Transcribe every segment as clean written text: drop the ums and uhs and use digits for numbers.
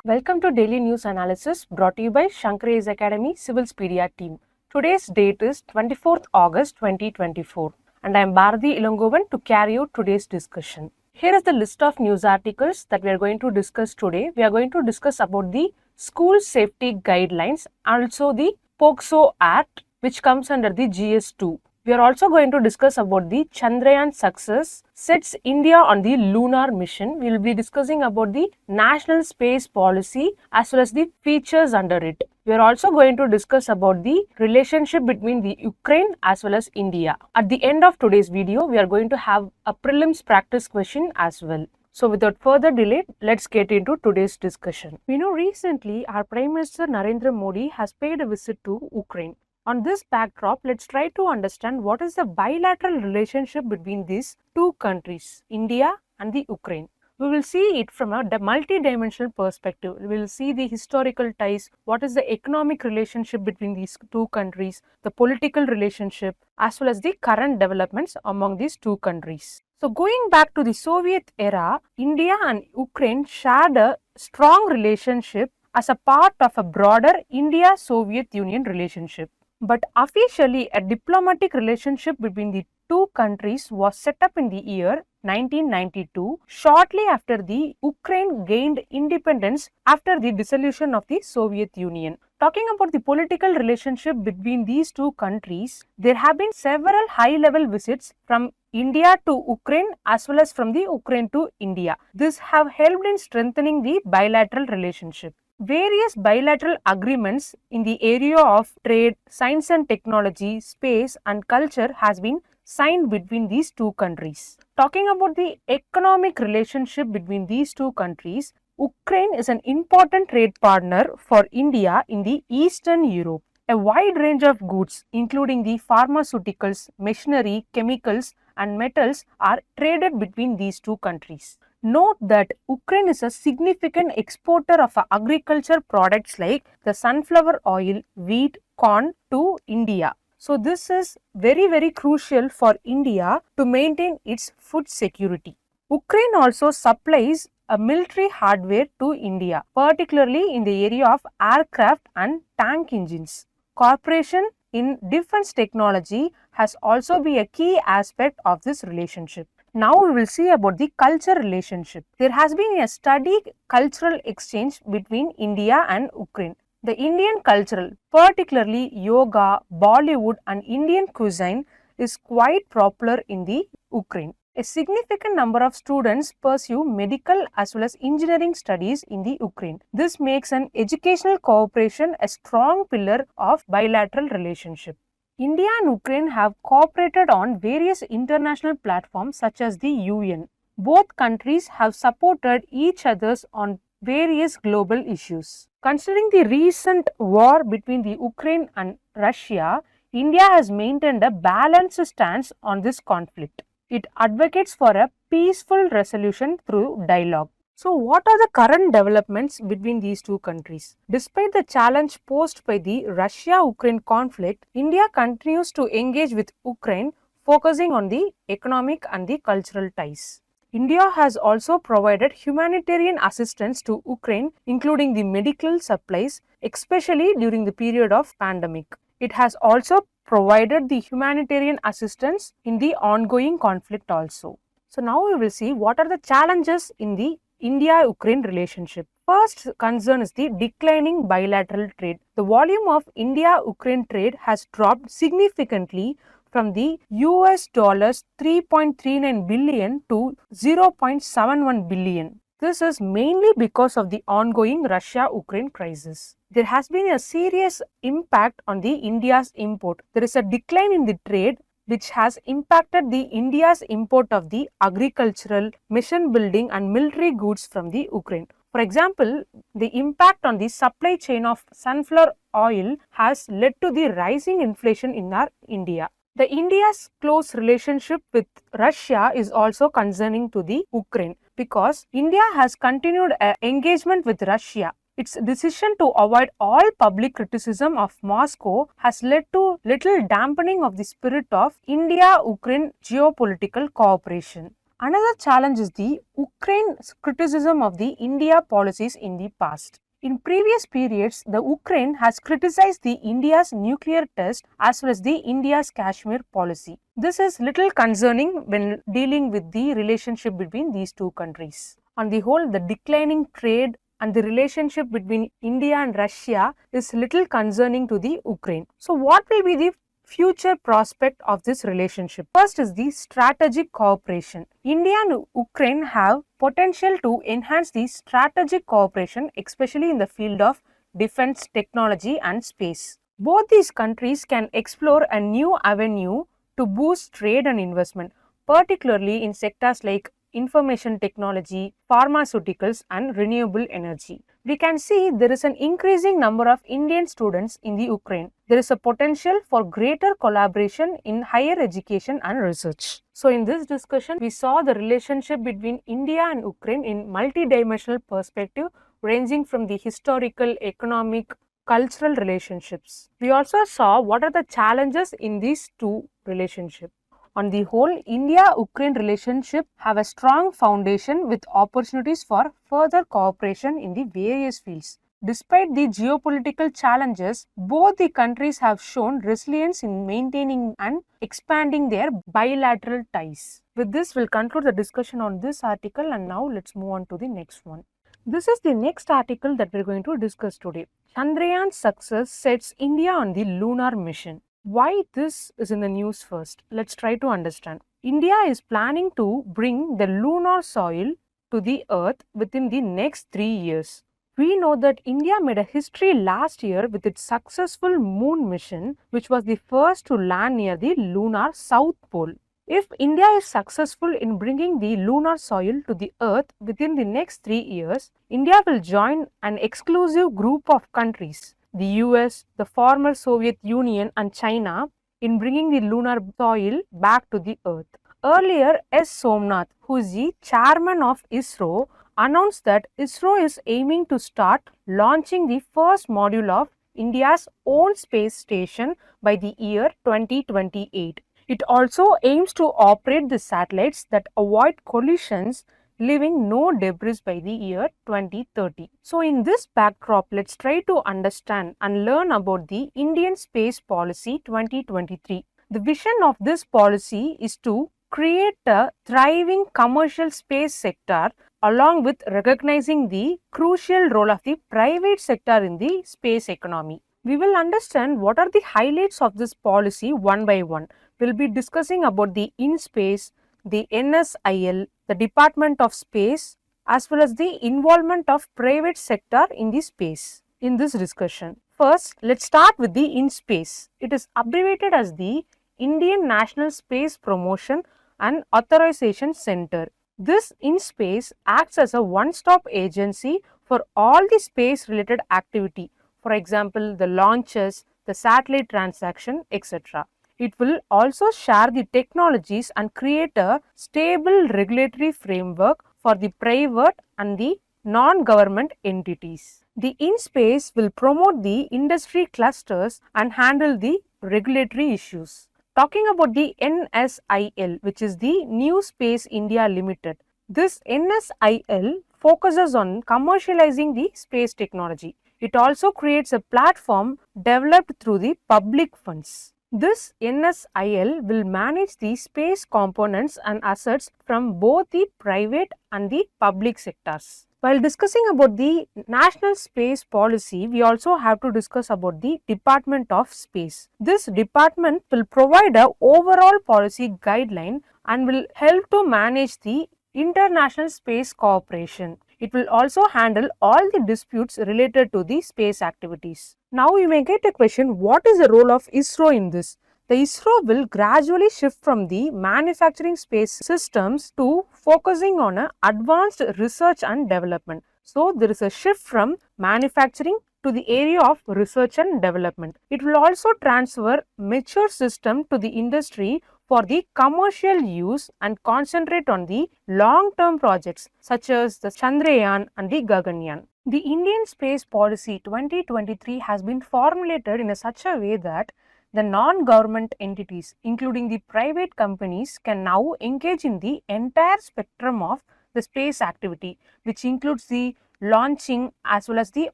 Welcome to Daily News Analysis brought to you by Shankar IAS Academy Civilspedia team. Today's date is 24th August 2024 and I am Bharati Ilangovan to carry out today's discussion. Here is the list of news articles that we are going to discuss today. We are going to discuss about the school safety guidelines, also the POCSO Act which comes under the GS2. We are also going to discuss about the Chandrayaan success sets India on the Lunar Mission. We will be discussing about the national space policy as well as the features under it. We are also going to discuss about the relationship between the Ukraine as well as India. At the end of today's video, we are going to have a prelims practice question as well. So without further delay, let's get into today's discussion. We know recently our Prime Minister Narendra Modi has paid a visit to Ukraine. On this backdrop, let's try to understand what is the bilateral relationship between these two countries, India and the Ukraine. We will see it from a multi-dimensional perspective. We will see the historical ties, what is the economic relationship between these two countries, the political relationship, as well as the current developments among these two countries. So going back to the Soviet era, India and Ukraine shared a strong relationship as a part of a broader India-Soviet Union relationship. But officially, a diplomatic relationship between the two countries was set up in the year 1992, shortly after the Ukraine gained independence after the dissolution of the Soviet Union. Talking about the political relationship between these two countries, there have been several high-level visits from India to Ukraine as well as from the Ukraine to India. This have helped in strengthening the bilateral relationship. Various bilateral agreements in the area of trade, science and technology, space and culture has been signed between these two countries. Talking about the economic relationship between these two countries, Ukraine is an important trade partner for India in the Eastern Europe. A wide range of goods, including the pharmaceuticals, machinery, chemicals and metals are traded between these two countries. Note that Ukraine is a significant exporter of agriculture products like the sunflower oil, wheat, corn to India. So this is very crucial for India to maintain its food security. Ukraine also supplies a military hardware to India, particularly in the area of aircraft and tank engines. Cooperation in defense technology has also been a key aspect of this relationship. Now we will see about the culture relationship. There has been a steady cultural exchange between India and Ukraine. The Indian cultural, particularly yoga, Bollywood and Indian cuisine is quite popular in the Ukraine. A significant number of students pursue medical as well as engineering studies in the Ukraine. This makes an educational cooperation a strong pillar of bilateral relationship. India and Ukraine have cooperated on various international platforms such as the UN. Both countries have supported each other on various global issues. Considering the recent war between the Ukraine and Russia, India has maintained a balanced stance on this conflict. It advocates for a peaceful resolution through dialogue. So what are the current developments between these two countries? Despite the challenge posed by the Russia-Ukraine conflict, India continues to engage with Ukraine, focusing on the economic and the cultural ties. India has also provided humanitarian assistance to Ukraine, including the medical supplies, especially during the period of pandemic. It has also provided the humanitarian assistance in the ongoing conflict also. So now we will see what are the challenges in the India-Ukraine relationship. First concern is the declining bilateral trade. The volume of India-Ukraine trade has dropped significantly from the US dollars 3.39 billion to 0.71 billion. This is mainly because of the ongoing Russia-Ukraine crisis. There has been a serious impact on the India's import. There is a decline in the trade which has impacted the India's import of the agricultural, mission building and military goods from the Ukraine. For example, the impact on the supply chain of sunflower oil has led to the rising inflation in our India. The India's close relationship with Russia is also concerning to the Ukraine because India has continued an engagement with Russia. Its decision to avoid all public criticism of Moscow has led to little dampening of the spirit of India-Ukraine geopolitical cooperation. Another challenge is the Ukraine's criticism of the India policies in the past. In previous periods, the Ukraine has criticized the India's nuclear test as well as the India's Kashmir policy. This is little concerning when dealing with the relationship between these two countries. On the whole, the declining trade and the relationship between India and Russia is little concerning to the Ukraine. So what will be the future prospect of this relationship? First is the strategic cooperation. India and Ukraine have potential to enhance the strategic cooperation, especially in the field of defense, technology and space. Both these countries can explore a new avenue to boost trade and investment, particularly in sectors like information technology, pharmaceuticals and renewable energy. We can see there is an increasing number of Indian students in the Ukraine. There is a potential for greater collaboration in higher education and research. So in this discussion, we saw the relationship between India and Ukraine in multidimensional perspective, ranging from the historical, economic, cultural relationships. We also saw what are the challenges in these two relationships. On the whole, India-Ukraine relationship have a strong foundation with opportunities for further cooperation in the various fields. Despite the geopolitical challenges, both the countries have shown resilience in maintaining and expanding their bilateral ties. With this, we'll conclude the discussion on this article, and now let's move on to the next one. This is the next article that we're going to discuss today. Chandrayaan's success sets India on the Lunar Mission. Why this is in the news first? Let's try to understand. India is planning to bring the lunar soil to the earth within the next 3 years. We know that India made a history last year with its successful moon mission, which was the first to land near the lunar south pole. If India is successful in bringing the lunar soil to the earth within the next 3 years, India will join an exclusive group of countries, the US, the former Soviet Union and China, in bringing the lunar soil back to the earth. Earlier, S. Somnath, who is the chairman of ISRO, announced that ISRO is aiming to start launching the first module of India's own space station by the year 2028. It also aims to operate the satellites that avoid collisions, leaving no debris by the year 2030. So in this backdrop, let's try to understand and learn about the Indian Space Policy 2023. The vision of this policy is to create a thriving commercial space sector along with recognizing the crucial role of the private sector in the space economy. We will understand what are the highlights of this policy one by one. We'll be discussing about the InSPACe, the NSIL, the Department of Space, as well as the involvement of private sector in the space in this discussion. First, let's start with the InSPACe. It is abbreviated as the Indian National Space Promotion and Authorization Center. This InSPACe acts as a one-stop agency for all the space-related activity, for example, the launches, the satellite transaction, etc. It will also share the technologies and create a stable regulatory framework for the private and the non-government entities. The InSPACe will promote the industry clusters and handle the regulatory issues. Talking about the NSIL, which is the New Space India Limited. This NSIL focuses on commercializing the space technology. It also creates a platform developed through the public funds. This NSIL will manage the space components and assets from both the private and the public sectors. While discussing about the National Space Policy, we also have to discuss about the Department of Space. This department will provide an overall policy guideline and will help to manage the international space cooperation. It will also handle all the disputes related to the space activities. Now you may get a question, what is the role of ISRO in this? The ISRO will gradually shift from the manufacturing space systems to focusing on advanced research and development. So there is a shift from manufacturing to the area of research and development. It will also transfer mature system to the industry for the commercial use and concentrate on the long-term projects such as the Chandrayaan and the Gaganyaan. The Indian Space Policy 2023 has been formulated in such a way that The non-government entities, including the private companies, can now engage in the entire spectrum of the space activity, which includes the launching as well as the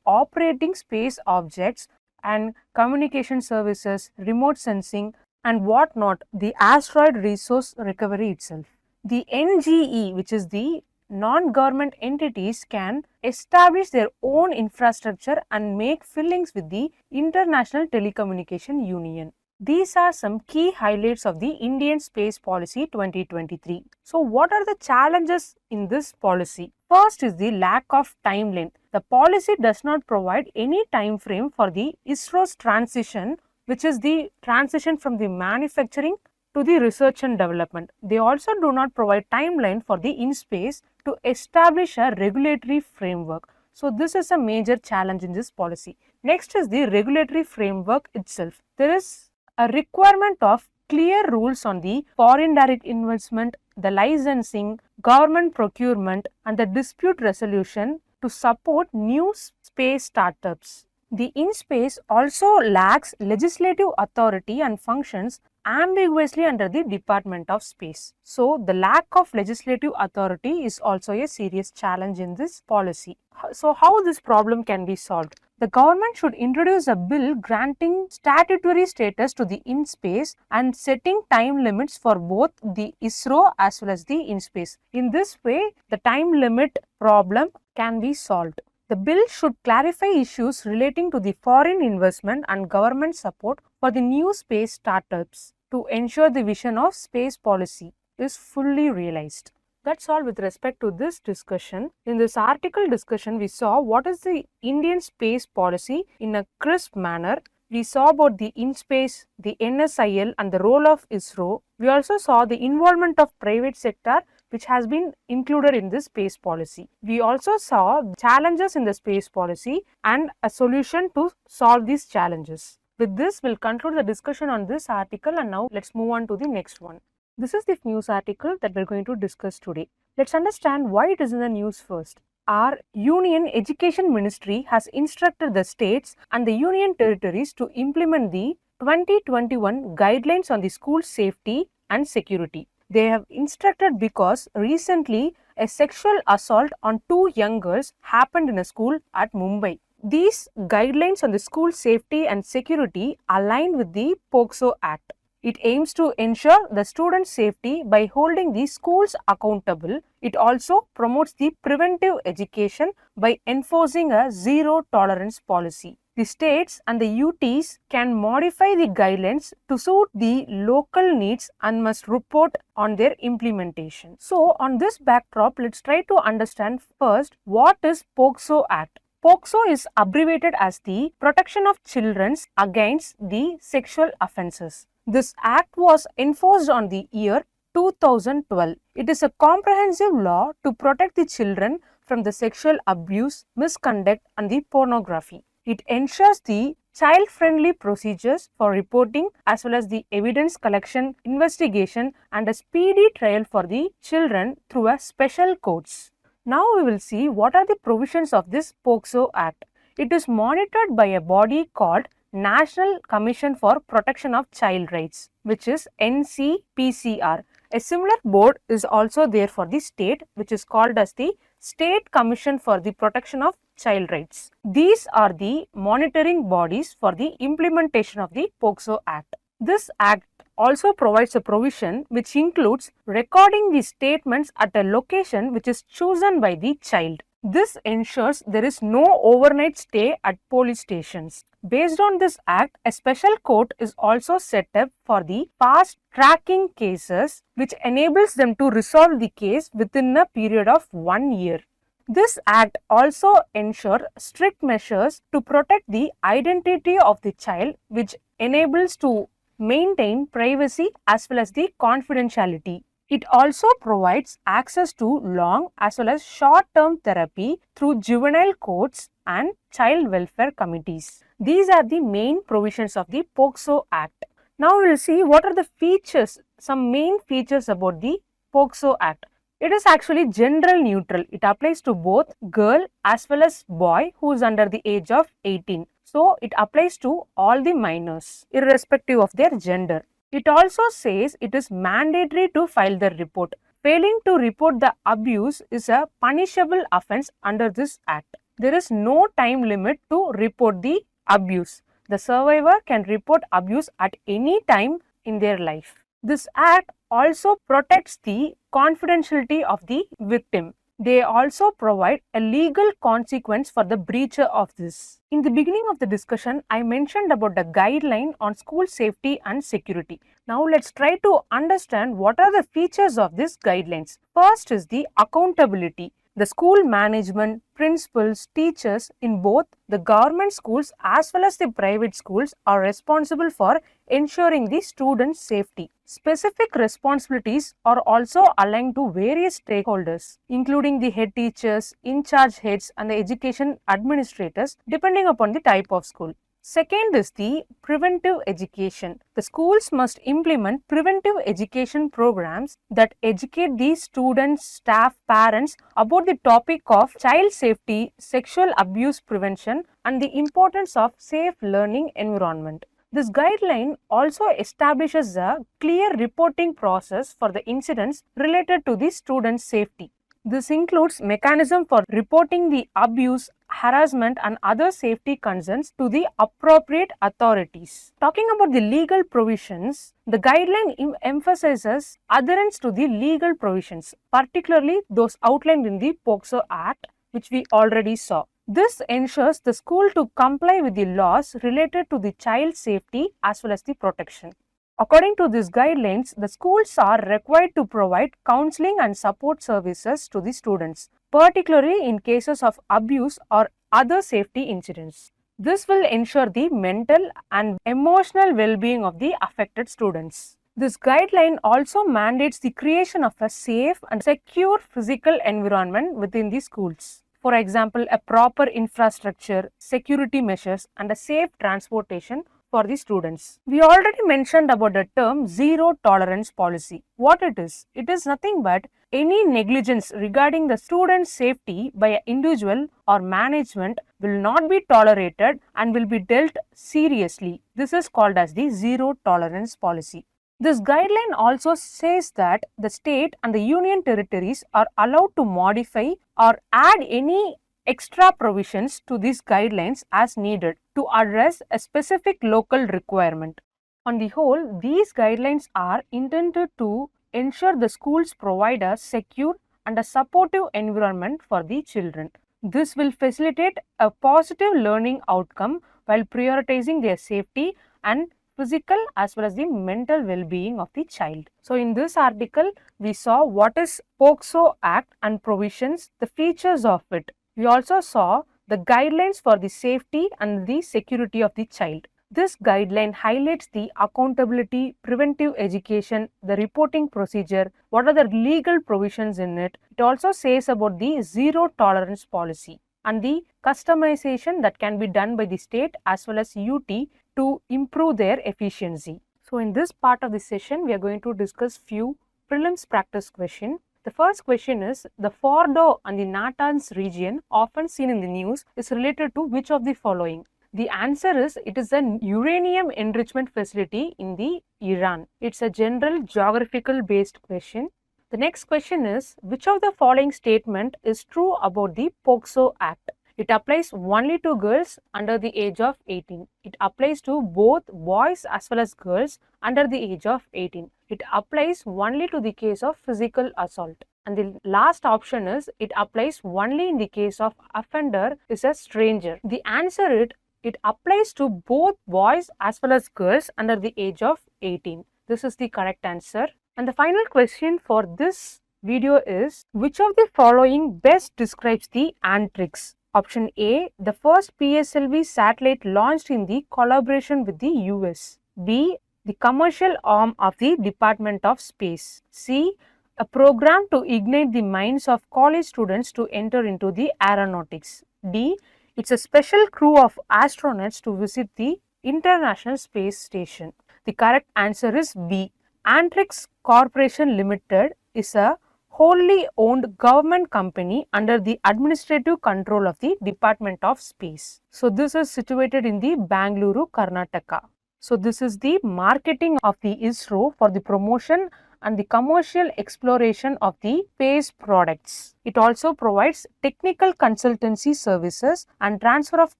operating space objects and communication services, remote sensing, and whatnot, the asteroid resource recovery itself. The NGE, which is the non-government entities, can establish their own infrastructure and make fillings with the International Telecommunication Union. These are some key highlights of the Indian Space Policy 2023. So what are the challenges in this policy? First is the lack of timeline. The policy does not provide any time frame for the ISRO's transition, which is the transition from the manufacturing to the research and development. They also do not provide timeline for the InSPACe to establish a regulatory framework. So this is a major challenge in this policy. Next is the regulatory framework itself. There is a requirement of clear rules on the foreign direct investment, the licensing, government procurement, and the dispute resolution to support new space startups. The InSPACe also lacks legislative authority and functions ambiguously under the Department of Space. So, the lack of legislative authority is also a serious challenge in this policy. So, how this problem can be solved? The government should introduce a bill granting statutory status to the InSPACe and setting time limits for both the ISRO as well as the InSPACe. In this way, the time limit problem can be solved. The bill should clarify issues relating to the foreign investment and government support for the new space startups to ensure the vision of space policy is fully realized. That's all with respect to this discussion. In this article discussion, we saw what is the Indian space policy in a crisp manner. We saw about the InSPACe, the NSIL, and the role of ISRO. We also saw the involvement of private sector, which has been included in this space policy. We also saw challenges in the space policy and a solution to solve these challenges. With this, we'll conclude the discussion on this article, and now let's move on to the next one. This is the news article that we're going to discuss today. Let's understand why it is in the news first. Our Union Education Ministry has instructed the states and the union territories to implement the 2021 guidelines on the school safety and security. They have instructed because recently a sexual assault on two young girls happened in a school at Mumbai. These guidelines on the school safety and security align with the POCSO Act. It aims to ensure the students' safety by holding the schools accountable. It also promotes the preventive education by enforcing a zero tolerance policy. The states and the UTs can modify the guidelines to suit the local needs and must report on their implementation. So, on this backdrop, let's try to understand first what is POCSO Act. POCSO is abbreviated as the Protection of Children Against the Sexual Offences. This act was enforced on the year 2012. It is a comprehensive law to protect the children from the sexual abuse, misconduct, and the pornography. It ensures the child-friendly procedures for reporting as well as the evidence collection, investigation, and a speedy trial for the children through a special courts. Now we will see what are the provisions of this POCSO Act. It is monitored by a body called National Commission for Protection of Child Rights, which is NCPCR. A similar board is also there for the state, which is called as the State Commission for the Protection of Child Rights. These are the monitoring bodies for the implementation of the POCSO Act. This act also provides a provision which includes recording the statements at a location which is chosen by the child. This ensures there is no overnight stay at police stations. Based on this act, a special court is also set up for the fast tracking cases, which enables them to resolve the case within a period of 1 year. This act also ensures strict measures to protect the identity of the child, which enables to maintain privacy as well as the confidentiality. It also provides access to long as well as short-term therapy through juvenile courts and child welfare committees. These are the main provisions of the POCSO Act. Now we will see what are the features, some main features about the POCSO Act. It is actually gender neutral. It applies to both girl as well as boy who is under the age of 18. So it applies to all the minors irrespective of their gender. It also says it is mandatory to file the report. Failing to report the abuse is a punishable offense under this act. There is no time limit to report the abuse. The survivor can report abuse at any time in their life. This act also protects the confidentiality of the victim. They also provide a legal consequence for the breacher of this. In the beginning of the discussion, I mentioned about the guideline on school safety and security. Now let's try to understand what are the features of these guidelines. First is the accountability. The school management, principals, teachers in both the government schools as well as the private schools are responsible for ensuring the students' safety. Specific responsibilities are also aligned to various stakeholders, including the head teachers, in-charge heads and the education administrators depending upon the type of school. Second is the preventive education. The schools must implement preventive education programs that educate the students, staff, parents about the topic of child safety, sexual abuse prevention, and the importance of safe learning environment. This guideline also establishes a clear reporting process for the incidents related to the students' safety. This includes mechanism for reporting the abuse, harassment and other safety concerns to the appropriate authorities. Talking about the legal provisions, the guideline emphasizes adherence to the legal provisions, particularly those outlined in the POCSO Act, which we already saw. This ensures the school to comply with the laws related to the child safety as well as the protection. According to these guidelines, the schools are required to provide counseling and support services to the students, particularly in cases of abuse or other safety incidents. This will ensure the mental and emotional well-being of the affected students. This guideline also mandates the creation of a safe and secure physical environment within the schools. For example, a proper infrastructure, security measures, and a safe transportation for the students. We already mentioned about the term zero tolerance policy. What it is? It is nothing but any negligence regarding the student's safety by an individual or management will not be tolerated and will be dealt seriously. This is called as the zero tolerance policy. This guideline also says that the state and the union territories are allowed to modify or add any extra provisions to these guidelines as needed to address a specific local requirement. On the whole, these guidelines are intended to ensure the schools provide a secure and a supportive environment for the children. This will facilitate a positive learning outcome while prioritizing their safety and physical as well as the mental well-being of the child. So in this article, we saw what is POCSO Act and provisions, the features of it. We also saw the guidelines for the safety and the security of the child. This guideline highlights the accountability, preventive education, the reporting procedure, what are the legal provisions in it. It also says about the zero tolerance policy and the customization that can be done by the state as well as UT to improve their efficiency. So in this part of the session, we are going to discuss few prelims practice questions. The first question is, the Fordo and the Natanz region often seen in the news is related to which of the following? The answer is, it is a uranium enrichment facility in the Iran. It's a general geographical based question. The next question is, which of the following statement is true about the POCSO Act? It applies only to girls under the age of 18. It applies to both boys as well as girls under the age of 18. It applies only to the case of physical assault. And the last option is, it applies only in the case of offender is a stranger. The answer is, it applies to both boys as well as girls under the age of 18. This is the correct answer. And the final question for this video is, which of the following best describes the antrics? Option A, the first PSLV satellite launched in the collaboration with the US. B, the commercial arm of the Department of Space. C, a program to ignite the minds of college students to enter into the aeronautics. D, it's a special crew of astronauts to visit the International Space Station. The correct answer is B. Antrix Corporation Limited is a wholly owned government company under the administrative control of the Department of Space. So this is situated in the Bangalore, Karnataka. So this is the marketing of the ISRO for the promotion and the commercial exploration of the space products. It also provides technical consultancy services and transfer of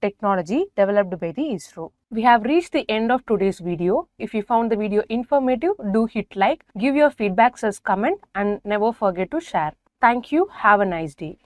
technology developed by the ISRO. We have reached the end of today's video. If you found the video informative, do hit like, give your feedbacks as comment and never forget to share. Thank you. Have a nice day.